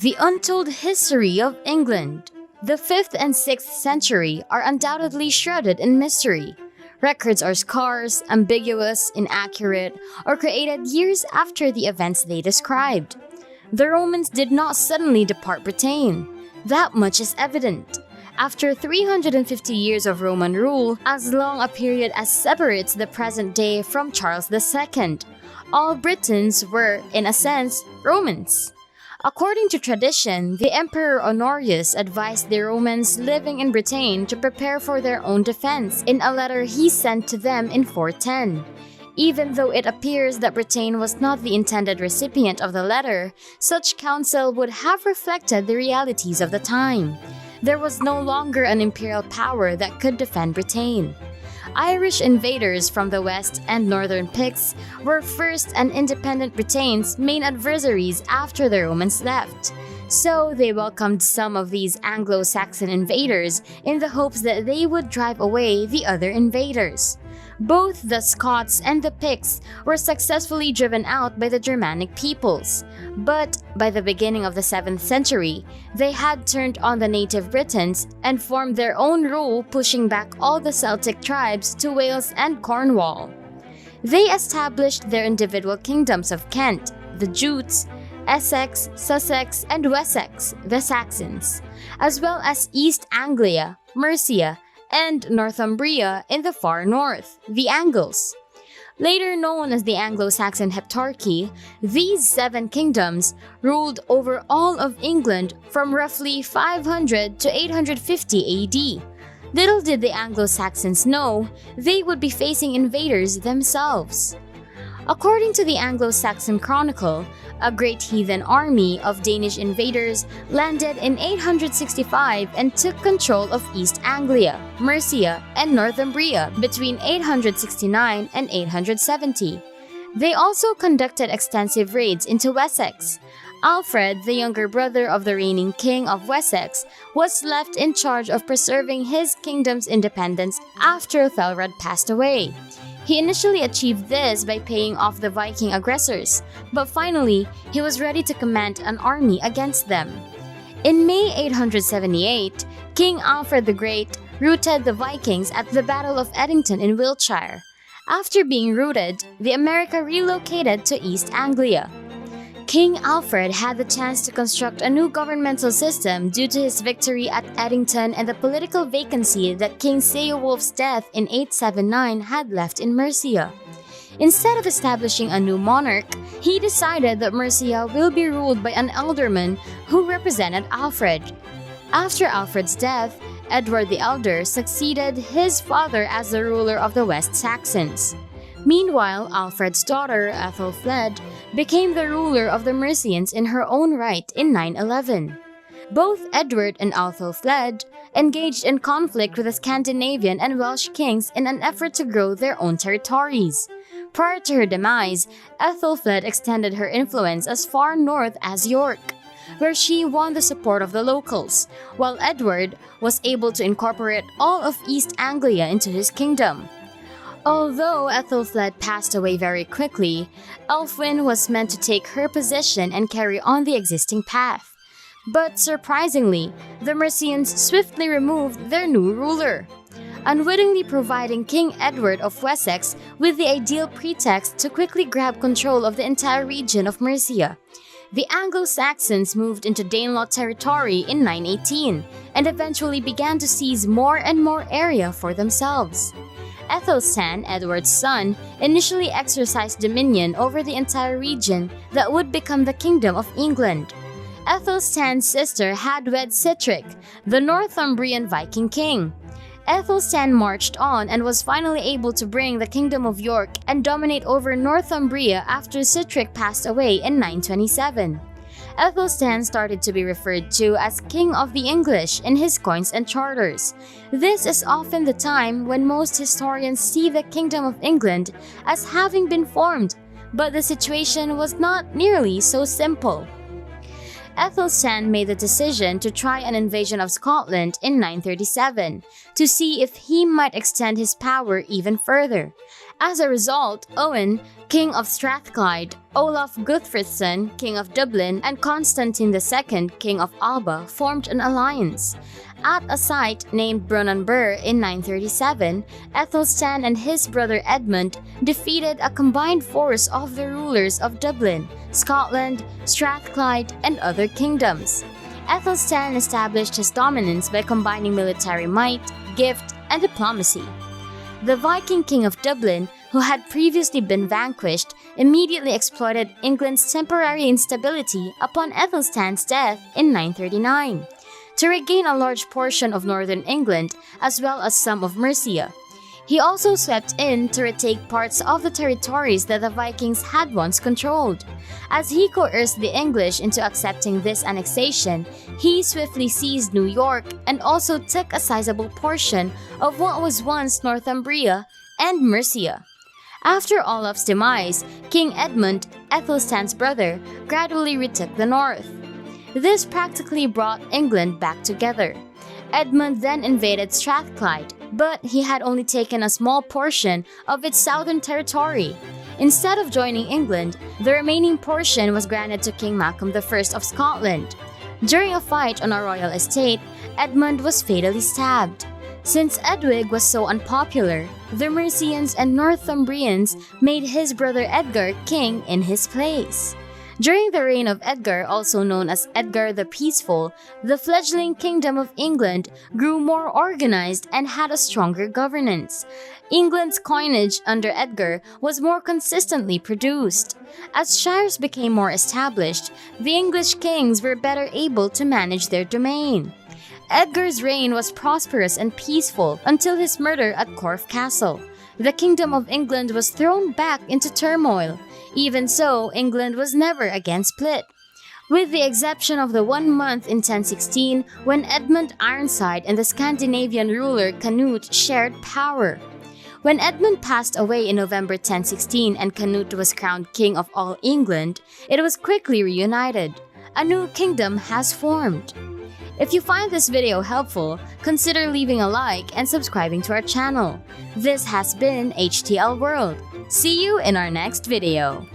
The Untold History of England. The 5th and 6th century are undoubtedly shrouded in mystery. Records are scarce, ambiguous, inaccurate, or created years after the events they described. The Romans did not suddenly depart Britain. That much is evident. After 350 years of Roman rule, as long a period as separates the present day from Charles II, all Britons were, in a sense, Romans. According to tradition, the Emperor Honorius advised the Romans living in Britain to prepare for their own defense in a letter he sent to them in 410. Even though it appears that Britain was not the intended recipient of the letter, such counsel would have reflected the realities of the time. There was no longer an imperial power that could defend Britain. Irish invaders from the west and northern Picts were first and independent Britain's main adversaries after the Romans left. So they welcomed some of these Anglo-Saxon invaders in the hopes that they would drive away the other invaders. Both the Scots and the Picts were successfully driven out by the Germanic peoples. But by the beginning of the 7th century, they had turned on the native Britons and formed their own rule, pushing back all the Celtic tribes to Wales and Cornwall. They established their individual kingdoms of Kent, the Jutes, Essex, Sussex, and Wessex, the Saxons, as well as East Anglia, Mercia, and Northumbria in the far north, the Angles. Later known as the Anglo-Saxon Heptarchy, these 7 kingdoms ruled over all of England from roughly 500 to 850 AD. Little did the Anglo-Saxons know they would be facing invaders themselves. According to the Anglo-Saxon Chronicle, a great heathen army of Danish invaders landed in 865 and took control of East Anglia, Mercia, and Northumbria between 869 and 870. They also conducted extensive raids into Wessex. Alfred, the younger brother of the reigning king of Wessex, was left in charge of preserving his kingdom's independence after Ethelred passed away. He initially achieved this by paying off the Viking aggressors, but finally, he was ready to command an army against them. In May 878, King Alfred the Great routed the Vikings at the Battle of Edington in Wiltshire. After being routed, the America relocated to East Anglia. King Alfred had the chance to construct a new governmental system due to his victory at Edington and the political vacancy that King Ceolwulf's death in 879 had left in Mercia. Instead of establishing a new monarch, he decided that Mercia will be ruled by an alderman who represented Alfred. After Alfred's death, Edward the Elder succeeded his father as the ruler of the West Saxons. Meanwhile, Alfred's daughter, Ethelfled, became the ruler of the Mercians in her own right in 911. Both Edward and Ethelfled engaged in conflict with the Scandinavian and Welsh kings in an effort to grow their own territories. Prior to her demise, Ethelfled extended her influence as far north as York, where she won the support of the locals, while Edward was able to incorporate all of East Anglia into his kingdom. Although Ethelfled passed away very quickly, Elfwin was meant to take her position and carry on the existing path. But surprisingly, the Mercians swiftly removed their new ruler, unwittingly providing King Edward of Wessex with the ideal pretext to quickly grab control of the entire region of Mercia. The Anglo-Saxons moved into Danelaw territory in 918 and eventually began to seize more and more area for themselves. Aethelstan, Edward's son, initially exercised dominion over the entire region that would become the Kingdom of England. Aethelstan's sister had wed Sitric, the Northumbrian Viking king. Aethelstan marched on and was finally able to bring the Kingdom of York and dominate over Northumbria after Sitric passed away in 927. Aethelstan started to be referred to as King of the English in his coins and charters. This is often the time when most historians see the Kingdom of England as having been formed, but the situation was not nearly so simple. Aethelstan made the decision to try an invasion of Scotland in 937 to see if he might extend his power even further. As a result, Owen, King of Strathclyde, Olaf Guthfrithson, King of Dublin, and Constantine II, King of Alba, formed an alliance. At a site named Brunanburh in 937, Aethelstan and his brother Edmund defeated a combined force of the rulers of Dublin, Scotland, Strathclyde, and other kingdoms. Aethelstan established his dominance by combining military might, gift, and diplomacy. The Viking King of Dublin, who had previously been vanquished, immediately exploited England's temporary instability upon Aethelstan's death in 939 to regain a large portion of northern England as well as some of Mercia. He also swept in to retake parts of the territories that the Vikings had once controlled. As he coerced the English into accepting this annexation, he swiftly seized New York and also took a sizable portion of what was once Northumbria and Mercia. After Olaf's demise, King Edmund, Aethelstan's brother, gradually retook the north. This practically brought England back together. Edmund then invaded Strathclyde, but he had only taken a small portion of its southern territory. Instead of joining England, the remaining portion was granted to King Malcolm I of Scotland. During a fight on a royal estate, Edmund was fatally stabbed. Since Edwig was so unpopular, the Mercians and Northumbrians made his brother Edgar king in his place. During the reign of Edgar, also known as Edgar the Peaceful, the fledgling Kingdom of England grew more organized and had a stronger governance. England's coinage under Edgar was more consistently produced. As shires became more established, the English kings were better able to manage their domain. Edgar's reign was prosperous and peaceful until his murder at Corfe Castle. The Kingdom of England was thrown back into turmoil. Even so, England was never again split, with the exception of the 1 month in 1016 when Edmund Ironside and the Scandinavian ruler Canute shared power. When Edmund passed away in November 1016 and Canute was crowned king of all England, it was quickly reunited. A new kingdom has formed. If you find this video helpful, consider leaving a like and subscribing to our channel. This has been HTL World. See you in our next video.